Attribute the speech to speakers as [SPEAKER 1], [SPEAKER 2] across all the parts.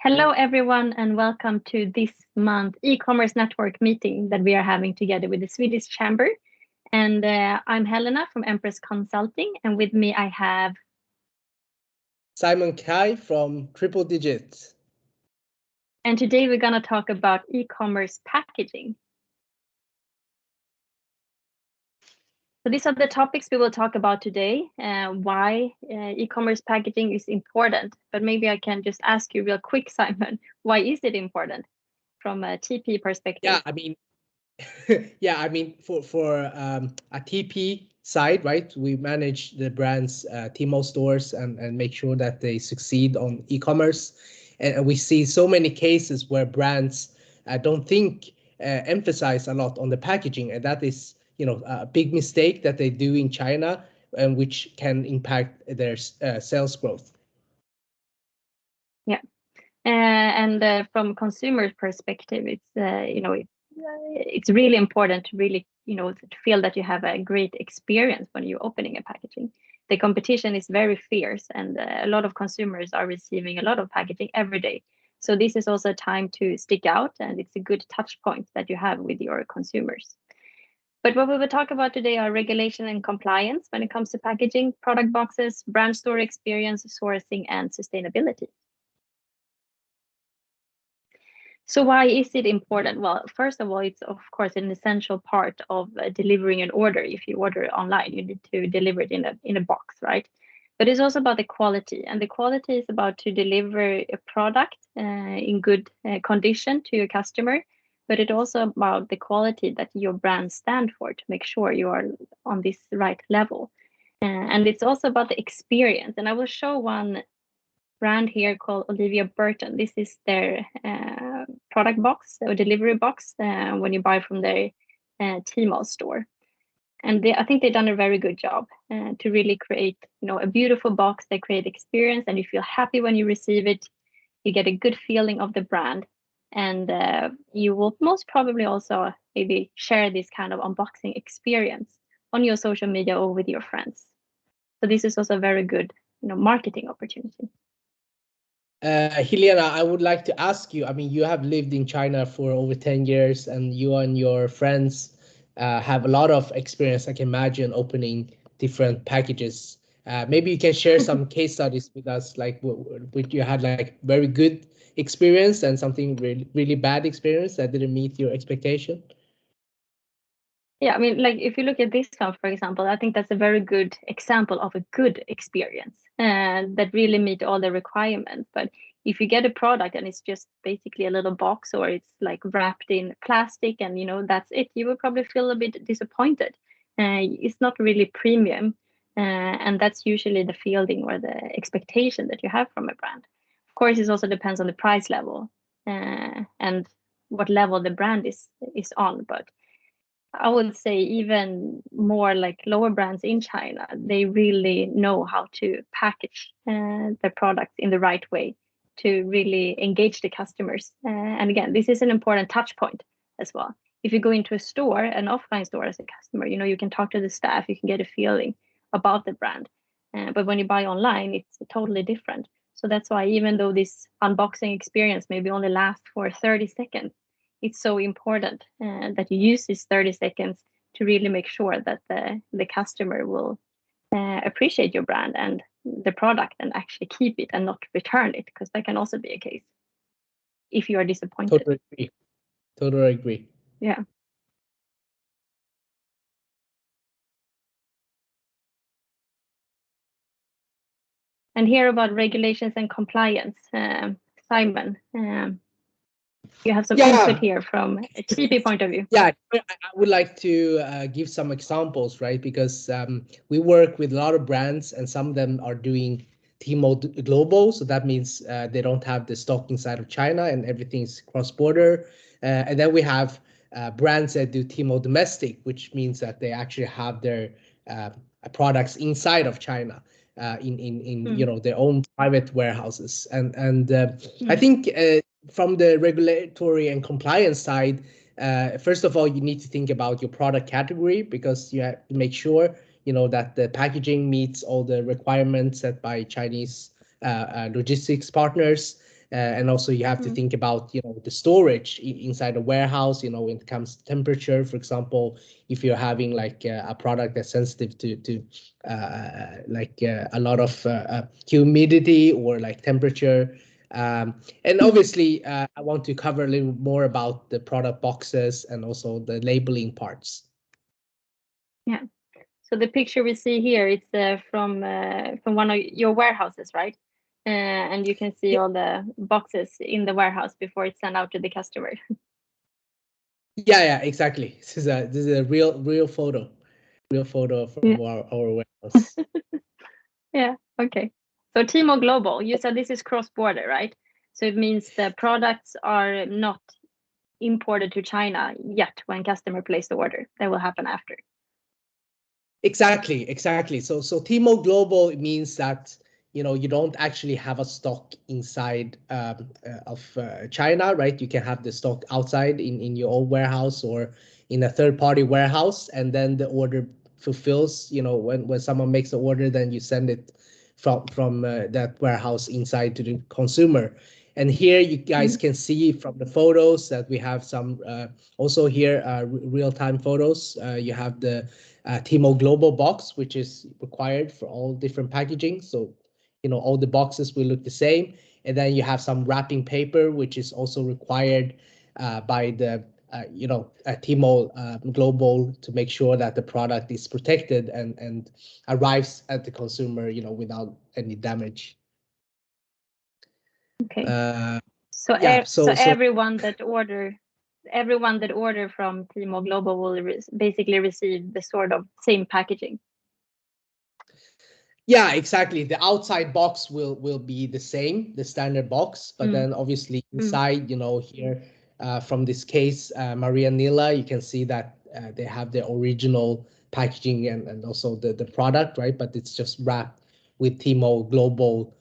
[SPEAKER 1] Hello, everyone, and welcome to this month e-commerce network meeting that we are having together with the Swedish Chamber. And I'm Helena from Empress Consulting, and with me I have
[SPEAKER 2] Simon Kai from Triple Digits.
[SPEAKER 1] And today we're going to talk about e-commerce packaging. So these are the topics we will talk about today, why e-commerce packaging is important. But maybe I can just ask you real quick, Simon, why is it important from a TP perspective?
[SPEAKER 2] Yeah, I mean, for a TP side, right? We manage the brand's Tmall stores and make sure that they succeed on e-commerce. And we see so many cases where brands don't think emphasize a lot on the packaging, and that is, a big mistake that they do in China, and which can impact their sales growth.
[SPEAKER 1] Yeah, and from consumer perspective, it's really important to really to feel that you have a great experience when you're opening a packaging. The competition is very fierce, and a lot of consumers are receiving a lot of packaging every day. So this is also a time to stick out, and it's a good touch point that you have with your consumers. But what we will talk about today are regulation and compliance when it comes to packaging, product boxes, brand store experience, sourcing, and sustainability. So why is it important? Well, first of all, it's of course an essential part of delivering an order. If you order online, you need to deliver it in a box, right? But it's also about the quality, and the quality is about to deliver a product in good condition to your customer. But it's also about the quality that your brand stand for to make sure you are on this right level. And it's also about the experience. And I will show one brand here called Olivia Burton. This is their product box or delivery box when you buy from their Tmall store. And I think they've done a very good job to really create, a beautiful box. They create experience, and you feel happy when you receive it. You get a good feeling of the brand, and you will most probably also maybe share this kind of unboxing experience on your social media or with your friends. So this is also a very good, marketing opportunity.
[SPEAKER 2] Helena, I would like to ask you, I mean, you have lived in China for over 10 years, and you and your friends have a lot of experience, I can imagine, opening different packages. Maybe you can share some case studies with us, like which you had like very good experience and something really, really bad experience that didn't meet your expectation.
[SPEAKER 1] Yeah, I mean, like if you look at this one, for example, I think that's a very good example of a good experience that really meet all the requirements. But if you get a product and it's just basically a little box, or it's like wrapped in plastic and that's it, you will probably feel a bit disappointed. It's not really premium, and that's usually the feeling or the expectation that you have from a brand. Of course, it also depends on the price level and what level the brand is on, but I would say even more like lower brands in China, they really know how to package their products in the right way to really engage the customers. And again, this is an important touch point as well. If you go into a store, an offline store as a customer, you can talk to the staff, you can get a feeling about the brand. But when you buy online, it's totally different. So that's why even though this unboxing experience maybe only lasts for 30 seconds, it's so important that you use these 30 seconds to really make sure that the customer will appreciate your brand and the product and actually keep it and not return it, because that can also be a case if you are disappointed.
[SPEAKER 2] Totally agree.
[SPEAKER 1] Yeah. And here about regulations and compliance, Simon. You have some input here from a TP point of view.
[SPEAKER 2] Yeah, I would like to give some examples, right? Because we work with a lot of brands, and some of them are doing Tmall global. So that means they don't have the stock inside of China, and everything's cross-border. And then we have brands that do Tmall domestic, which means that they actually have their products inside of China. In their own private warehouses, and I think from the regulatory and compliance side, first of all, you need to think about your product category, because you have to make sure that the packaging meets all the requirements set by Chinese logistics partners. And also you have to think about, the storage inside a warehouse, when it comes to temperature. For example, if you're having like a product that's sensitive to a lot of humidity or like temperature. And obviously, I want to cover a little more about the product boxes and also the labeling parts.
[SPEAKER 1] Yeah. So the picture we see here, it's from one of your warehouses, right? And you can see all the boxes in the warehouse before it's sent out to the customer.
[SPEAKER 2] Yeah, exactly. This is a real photo,
[SPEAKER 1] Yeah.
[SPEAKER 2] from our warehouse.
[SPEAKER 1] Yeah. Okay. So Tmall Global, you said this is cross-border, right? So it means the products are not imported to China yet when customer place the order. That will happen after.
[SPEAKER 2] Exactly. So Tmall Global means that you don't actually have a stock inside of China, right? You can have the stock outside in your own warehouse or in a third-party warehouse, and then the order fulfills. When someone makes an order, then you send it from that warehouse inside to the consumer. And here you guys can see from the photos that we have some also here real-time photos. You have the Tmall Global box, which is required for all different packaging. So, all the boxes will look the same. And then you have some wrapping paper, which is also required by the, Tmall Global to make sure that the product is protected and arrives at the consumer, without any damage.
[SPEAKER 1] Okay.
[SPEAKER 2] Uh,
[SPEAKER 1] So
[SPEAKER 2] yeah.
[SPEAKER 1] so
[SPEAKER 2] So
[SPEAKER 1] everyone that order from Tmall Global will basically receive the sort of same packaging.
[SPEAKER 2] yeah, exactly. The outside box will be the same, the standard box, but then obviously inside, here from this case, Maria Nila, you can see that they have the original packaging and also the product, right? But it's just wrapped with Tmall Global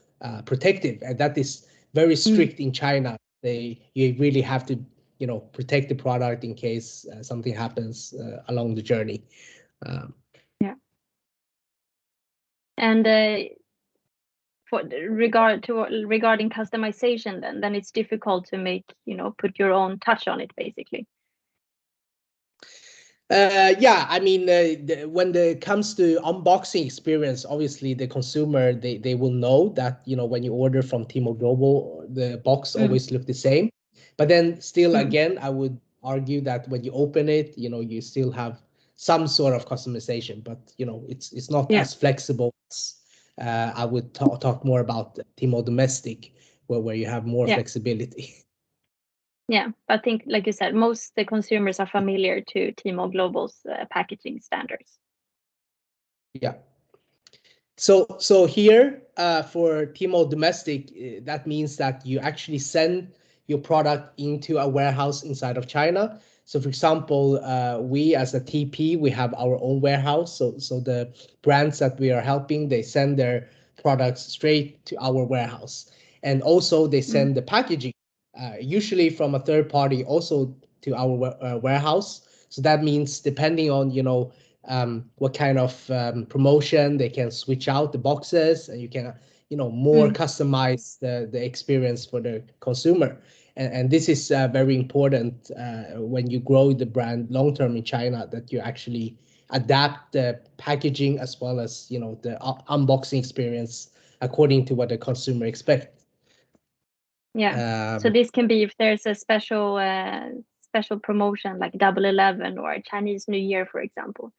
[SPEAKER 2] protective, and that is very strict in China. You really have to, protect the product in case something happens along the journey. Um,
[SPEAKER 1] Yeah. And regarding customization, then it's difficult to make, put your own touch on it, basically.
[SPEAKER 2] Yeah, I mean, when it comes to unboxing experience, obviously the consumer they will know that when you order from Tmall Global, the box always look the same. But then still, again, I would argue that when you open it, you still have some sort of customization, but it's not
[SPEAKER 1] Yeah.
[SPEAKER 2] as flexible as I would talk more about Tmall Domestic, where you have more
[SPEAKER 1] Yeah.
[SPEAKER 2] flexibility.
[SPEAKER 1] Yeah, I think, like you said, most the consumers are familiar to Tmall Global's packaging standards.
[SPEAKER 2] Yeah. So here for Tmall Domestic, that means that you actually send your product into a warehouse inside of China. So for example, we as a TP, we have our own warehouse. So the brands that we are helping, they send their products straight to our warehouse. And also they send the packaging, usually from a third party, also to our warehouse. So that means depending on, what kind of promotion, they can switch out the boxes, and you can more customize the experience for the consumer. And this is very important when you grow the brand long term in China, that you actually adapt the packaging as well as the unboxing experience according to what the consumer expects.
[SPEAKER 1] Yeah. So this can be if there's a special promotion like Double 11 or Chinese New Year, for example.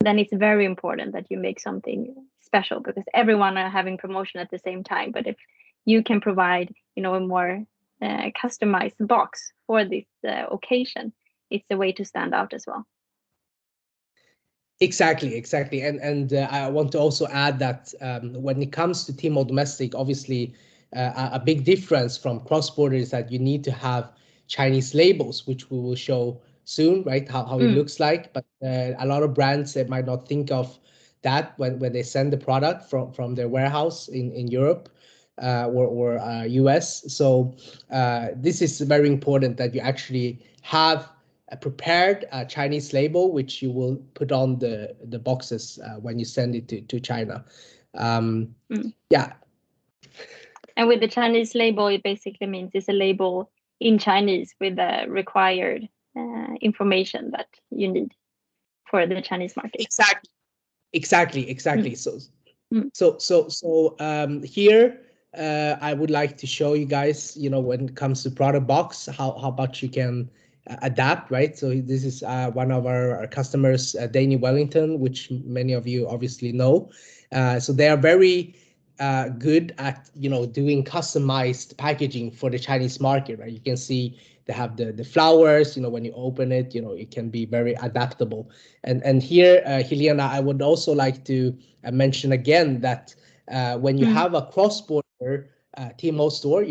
[SPEAKER 1] Then it's very important that you make something special because everyone are having promotion at the same time. But if you can provide, a more customized box for this occasion, it's a way to stand out as well.
[SPEAKER 2] Exactly, and I want to also add that when it comes to Tmall Domestic, obviously a big difference from cross-border is that you need to have Chinese labels, which we will show soon, right? How it looks like. But a lot of brands, they might not think of that when they send the product from their warehouse in Europe or US. So this is very important that you actually have prepared Chinese label, which you will put on the boxes when you send it to China. Yeah.
[SPEAKER 1] And with the Chinese label, it basically means it's a label in Chinese with the required information that you need for the Chinese market.
[SPEAKER 2] Exactly. So here I would like to show you guys, when it comes to product box, how much you can adapt, right? So this is one of our customers, Danny Wellington, which many of you obviously know. So they are very good at doing customized packaging for the Chinese market, right? You can see they have the flowers. When you open it, it can be very adaptable. And here, Helena, I would also like to mention again that when you have a cross-border Tmall store,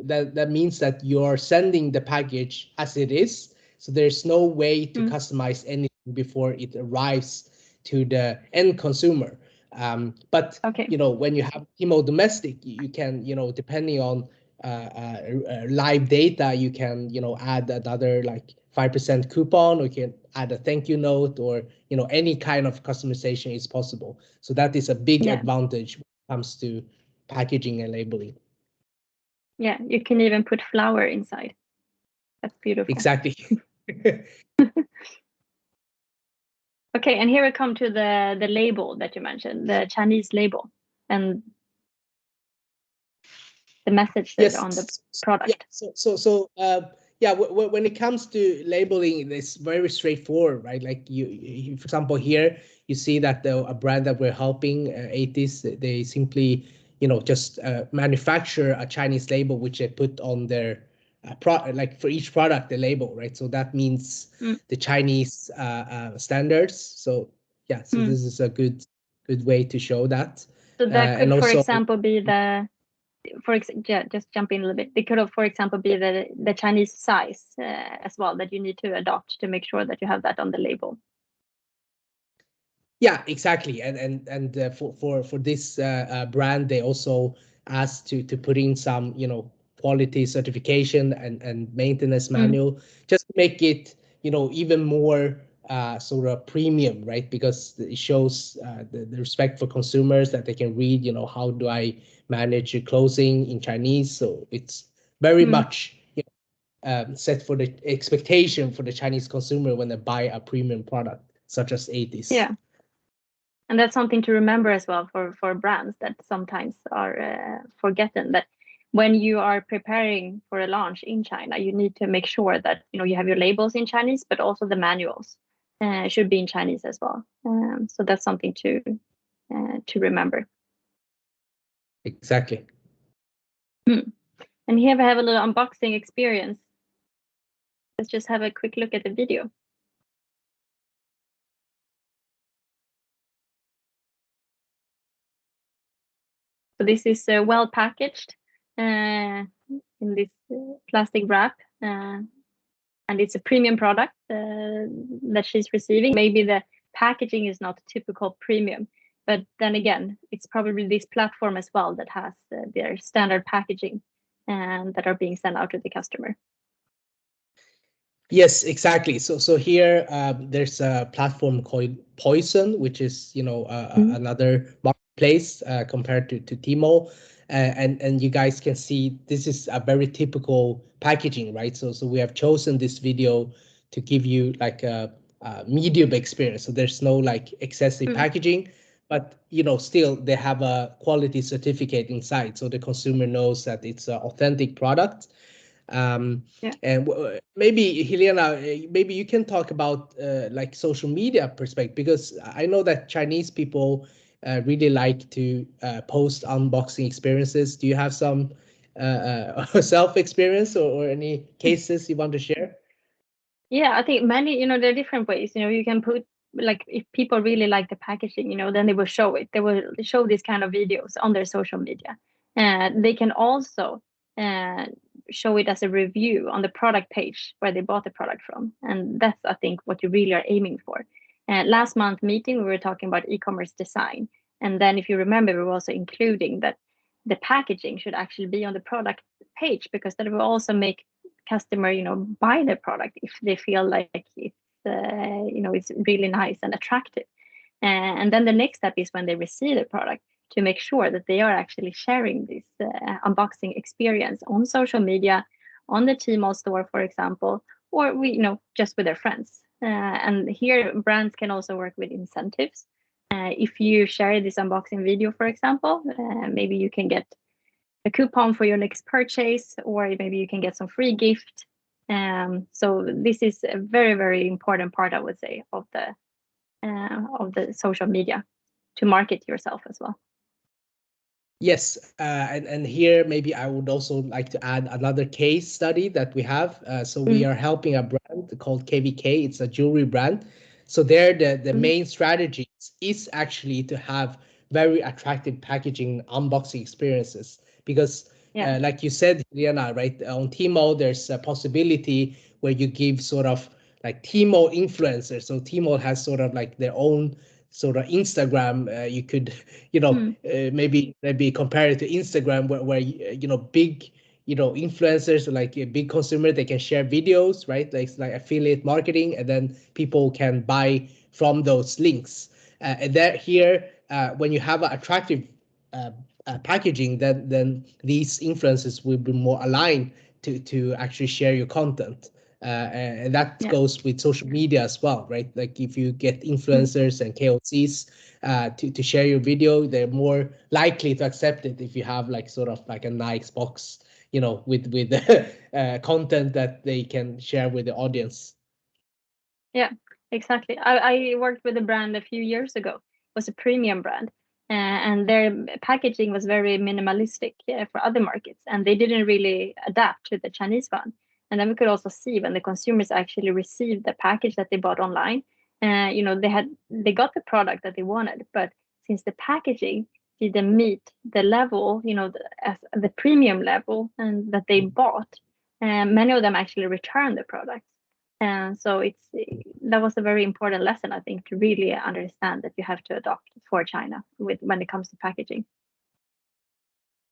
[SPEAKER 2] that means that you're sending the package as it is. So there's no way to customize anything before it arrives to the end consumer. But
[SPEAKER 1] Okay.
[SPEAKER 2] when you have Tmall domestic, you can, depending on live data, you can, add another like 5% coupon, or you can add a thank you note, or any kind of customization is possible. So that is a big advantage when it comes to packaging and labeling.
[SPEAKER 1] Yeah, you can even put flower inside. That's beautiful.
[SPEAKER 2] Exactly.
[SPEAKER 1] Okay, and here we come to the label that you mentioned, the Chinese label, and the message that's on the product.
[SPEAKER 2] When it comes to labeling, it's very straightforward, right? Like you for example, here you see that a brand that we're helping, 80s, they simply just manufacture a Chinese label which they put on their like for each product, the label, right? So that means the Chinese standards. So so this is a good way to show that.
[SPEAKER 1] So that could,
[SPEAKER 2] and also,
[SPEAKER 1] for example, be just jump in a little bit. It could, for example, be the Chinese size as well that you need to adopt to make sure that you have that on the label.
[SPEAKER 2] Yeah, exactly. And for this brand, they also asked to put in some quality certification and maintenance manual, just to make it even more sort of premium, right? Because it shows the respect for consumers, that they can read how do I manage closing in Chinese. So it's very much set for the expectation for the Chinese consumer when they buy a premium product such as 80s.
[SPEAKER 1] Yeah. And that's something to remember as well for brands that sometimes are forgotten, that when you are preparing for a launch in China, you need to make sure that you have your labels in Chinese, but also the manuals should be in Chinese as well. So that's something to remember.
[SPEAKER 2] Exactly.
[SPEAKER 1] And here we have a little unboxing experience. Let's just have a quick look at the video. So this is well packaged in this plastic wrap, and it's a premium product that she's receiving. Maybe the packaging is not typical premium, but then again, it's probably this platform as well that has their standard packaging and that are being sent out to the customer.
[SPEAKER 2] Yes, exactly. So here there's a platform called Poison, which is another marketplace compared to Tmall, and you guys can see this is a very typical packaging, right? So we have chosen this video to give you like a medium experience. So there's no like excessive packaging, but still they have a quality certificate inside, so the consumer knows that it's an authentic product. And maybe Helena, maybe you can talk about like social media perspective, because I know that Chinese people really like to post unboxing experiences. Do you have some self experience or any cases you want to share?
[SPEAKER 1] Yeah, I think many, there are different ways. You can put, like, if people really like the packaging, then they will show it. They will show these kind of videos on their social media. They can also show it as a review on the product page where they bought the product from. And that's, I think, what you really are aiming for. Last month meeting, we were talking about e-commerce design. And then if you remember, we were also including that the packaging should actually be on the product page, because that will also make customer buy the product if they feel like it's it's really nice and attractive. And then the next step is when they receive the product to make sure that they are actually sharing this unboxing experience on social media, on the Tmall store, for example, or just with their friends. And here brands can also work with incentives. If you share this unboxing video, for example, maybe you can get a coupon for your next purchase, or maybe you can get some free gift. So this is a very, very important part, I would say, of the social media to market yourself as well.
[SPEAKER 2] Yes, and here maybe I would also like to add another case study that we have. So we are helping a brand called KVK. It's a jewelry brand. So there, the main strategy is actually to have very attractive packaging unboxing experiences because, like you said, Helena, right, on Tmall, there's a possibility where you give sort of like Tmall influencers. So Tmall has sort of like their own sort of Instagram. You could, maybe compare it to Instagram where big influencers, like a big consumer, they can share videos, right, like affiliate marketing, and then people can buy from those links, and that here when you have an attractive packaging, then these influencers will be more aligned to actually share your content. And that goes with social media as well, right? Like if you get influencers and KOCs to share your video, they're more likely to accept it if you have like sort of like a nice box, with content that they can share with the audience.
[SPEAKER 1] Yeah, exactly. I worked with a brand a few years ago. It was a premium brand, and their packaging was very minimalistic for other markets, and they didn't really adapt to the Chinese one. And then we could also see when the consumers actually received the package that they bought online, they got the product that they wanted, but since the packaging didn't meet the level, as the premium level and that they bought, many of them actually returned the product. And so that was a very important lesson, I think, to really understand that you have to adopt for China when it comes to packaging.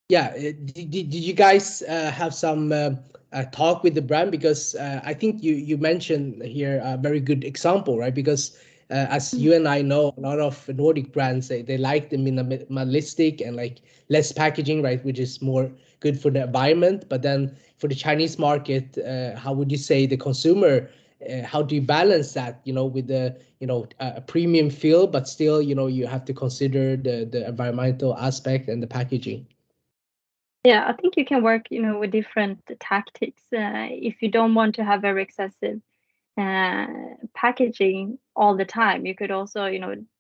[SPEAKER 2] Yeah, did you guys have some talk with the brand? Because I think you mentioned here a very good example, right? Because as you and I know, a lot of Nordic brands, they like the minimalistic and like less packaging, right? Which is more good for the environment. But then for the Chinese market, how would you say the consumer? How do you balance that, with the a premium feel, but still, you have to consider the environmental aspect and the packaging.
[SPEAKER 1] Yeah, I think you can work, with different tactics. If you don't want to have very excessive packaging all the time, you could also,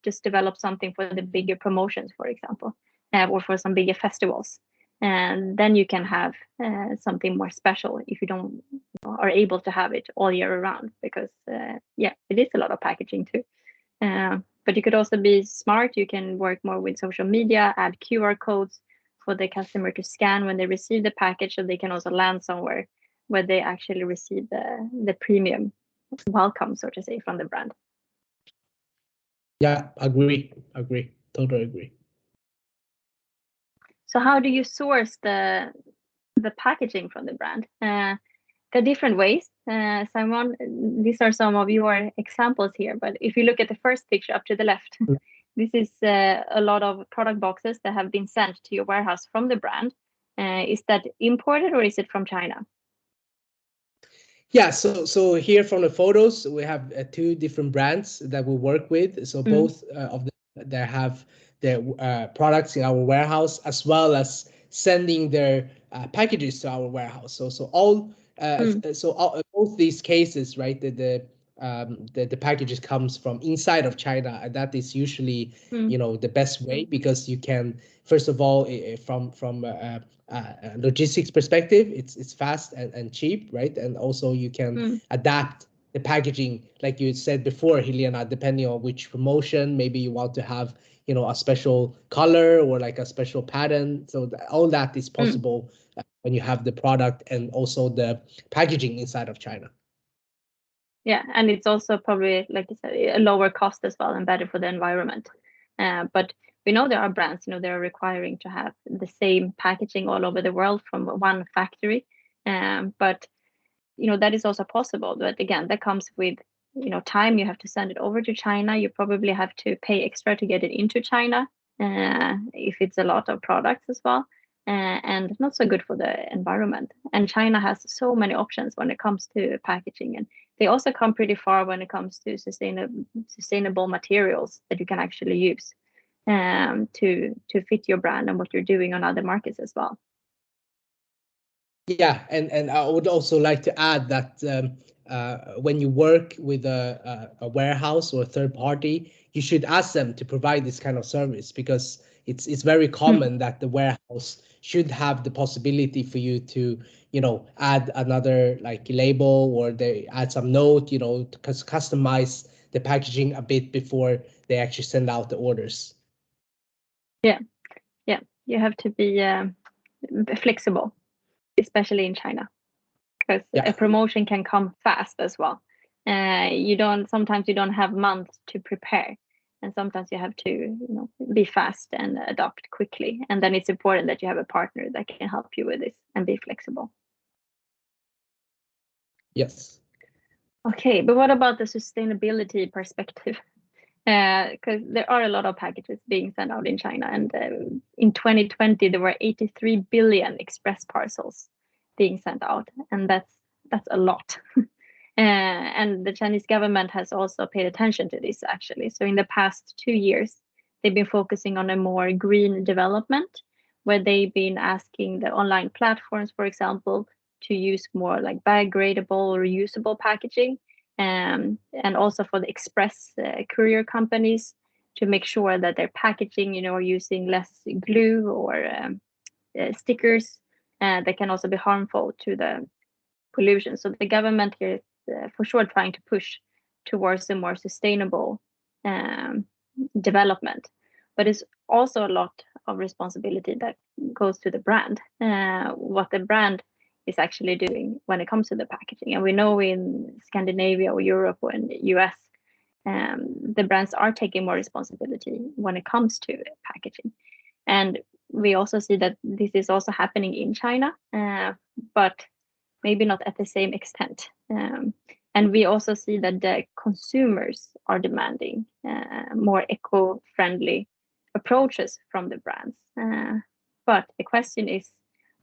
[SPEAKER 1] just develop something for the bigger promotions, for example, or for some bigger festivals. And then you can have something more special if you don't are able to have it all year around, because it is a lot of packaging too. But you could also be smart. You can work more with social media, add QR codes for the customer to scan when they receive the package, so they can also land somewhere where they actually receive the premium welcome, so to say, from the brand.
[SPEAKER 2] Yeah, agree, totally agree.
[SPEAKER 1] So how do you source the packaging from the brand? There are different ways. Simon, these are some of your examples here, but if you look at the first picture up to the left, this is a lot of product boxes that have been sent to your warehouse from the brand. Is that imported or is it from China?
[SPEAKER 2] Yeah, so here from the photos, we have two different brands that we work with. So both of them, they have their products in our warehouse, as well as sending their packages to our warehouse. So both these cases, right? The packages comes from inside of China, and that is usually the best way, because you can, first of all, from logistics perspective, it's fast and cheap, right? And also you can adapt the packaging, like you said before, Helena, depending on which promotion. Maybe you want to have a special color or like a special pattern. So all that is possible when you have the product and also the packaging inside of China.
[SPEAKER 1] Yeah, and it's also probably, like you said, a lower cost as well and better for the environment. But we know there are brands, they're requiring to have the same packaging all over the world from one factory. But that is also possible. But again, that comes with time. You have to send it over to China. You probably have to pay extra to get it into China. if it's a lot of products as well, and not so good for the environment. And China has so many options when it comes to packaging, and they also come pretty far when it comes to sustainable materials that you can actually use to fit your brand and what you're doing on other markets as well.
[SPEAKER 2] Yeah, and I would also like to add that when you work with a warehouse or a third party, you should ask them to provide this kind of service, because it's very common that the warehouse should have the possibility for you to, add another like label, or they add some note, to customize the packaging a bit before they actually send out the orders.
[SPEAKER 1] Yeah, you have to be flexible, especially in China, because a
[SPEAKER 2] Yeah.
[SPEAKER 1] promotion can come fast as well. Sometimes you don't have months to prepare, and sometimes you have to be fast and adopt quickly. And then it's important that you have a partner that can help you with this and be flexible.
[SPEAKER 2] Yes.
[SPEAKER 1] Okay, but what about the sustainability perspective? Because there are a lot of packages being sent out in China, and in 2020 there were 83 billion express parcels being sent out, and that's a lot. And the Chinese government has also paid attention to this actually. So in the past 2 years, they've been focusing on a more green development, where they've been asking the online platforms, for example, to use more like biodegradable or reusable packaging, and also for the express courier companies to make sure that their packaging, are using less glue or stickers that can also be harmful to the pollution. So the government here is for sure trying to push towards a more sustainable development, but it's also a lot of responsibility that goes to the brand, what the brand is actually doing when it comes to the packaging. And we know in Scandinavia or Europe or in the US, the brands are taking more responsibility when it comes to packaging. And we also see that this is also happening in China, but maybe not at the same extent. And we also see that the consumers are demanding more eco-friendly approaches from the brands. But the question is,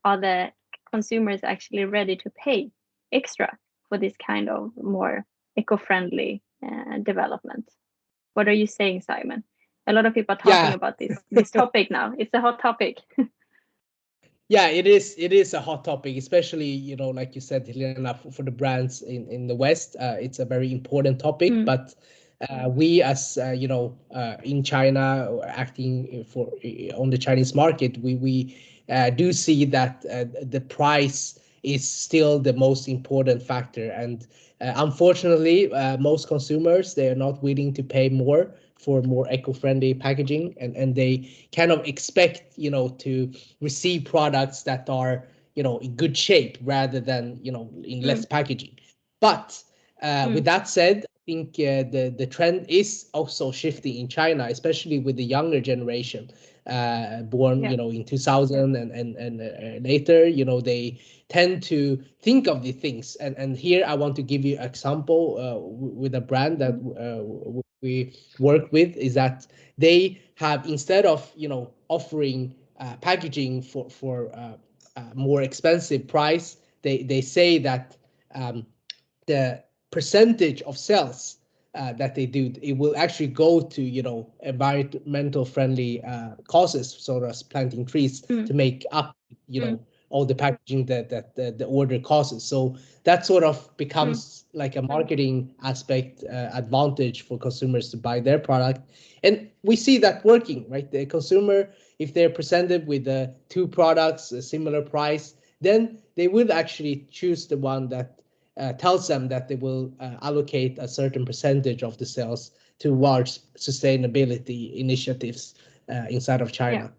[SPEAKER 1] are the consumers actually ready to pay extra for this kind of more eco-friendly development? What are you saying, Simon? A lot of people are talking
[SPEAKER 2] Yeah.
[SPEAKER 1] about this topic now. It's a hot topic.
[SPEAKER 2] Yeah, it is. It is a hot topic, especially like you said, Helena, for the brands in the West. It's a very important topic. But we, as in China, or acting on the Chinese market, we do see that the price is still the most important factor, and unfortunately, most consumers, they are not willing to pay more for more eco-friendly packaging, and they kind of expect to receive products that are in good shape rather than in less packaging. But with that said, I think the trend is also shifting in China, especially with the younger generation born in 2000 and later. They tend to think of the things, and here I want to give you an example with a brand that we work with, is that they have, instead of offering packaging for more expensive price, they say that the percentage of sales that they do, it will actually go to environmental friendly causes, so as planting trees to make up all the packaging that the order causes. So that sort of becomes like a marketing aspect advantage for consumers to buy their product, and we see that working, right? The consumer, if they're presented with two products, a similar price, then they will actually choose the one that tells them that they will allocate a certain percentage of the sales towards sustainability initiatives inside of China.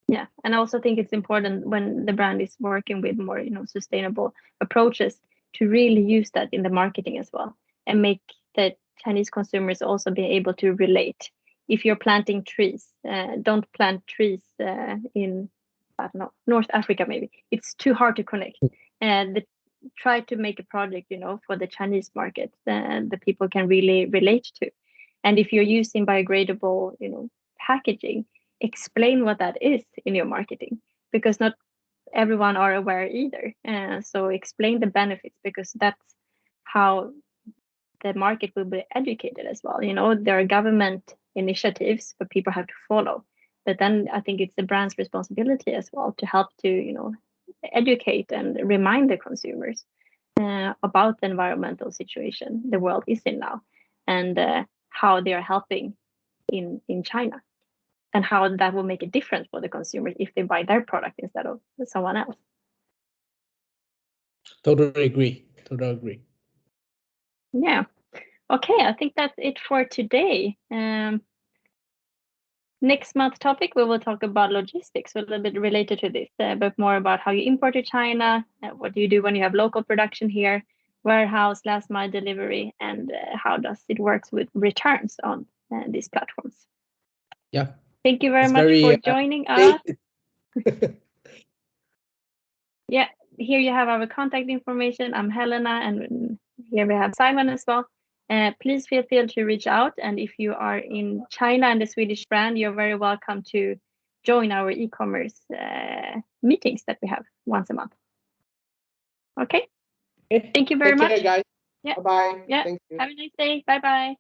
[SPEAKER 1] Yeah, and I also think it's important when the brand is working with more, sustainable approaches, to really use that in the marketing as well, and make the Chinese consumers also be able to relate. If you're planting trees, don't plant trees in, I don't know, North Africa maybe. It's too hard to connect. And try to make a project, for the Chinese market that the people can really relate to. And if you're using biodegradable, packaging, explain what that is in your marketing, because not everyone are aware either. So explain the benefits, because that's how the market will be educated as well. You know, there are government initiatives, but people have to follow. But then I think it's the brand's responsibility as well to help to, you know, educate and remind the consumers about the environmental situation the world is in now, and how they are helping in China, and how that will make a difference for the consumers if they buy their product instead of someone else.
[SPEAKER 2] Totally agree. Totally agree.
[SPEAKER 1] Yeah. Okay, I think that's it for today. Next month topic, we will talk about logistics, a little bit related to this, but more about how you import to China, what do you do when you have local production here, warehouse, last mile delivery, and how does it works with returns on these platforms.
[SPEAKER 2] Yeah.
[SPEAKER 1] Thank you very
[SPEAKER 2] It's
[SPEAKER 1] much
[SPEAKER 2] very
[SPEAKER 1] for joining us. Yeah, here you have our contact information. I'm Helena, and here we have Simon as well. Please feel free to reach out. And if you are in China and the Swedish brand, you're very welcome to join our e-commerce meetings that we have once a month. Okay. Thank you very much.
[SPEAKER 2] Take care, guys.
[SPEAKER 1] Yeah.
[SPEAKER 2] Bye-bye.
[SPEAKER 1] Yeah.
[SPEAKER 2] Thank you.
[SPEAKER 1] Have a nice day. Bye-bye.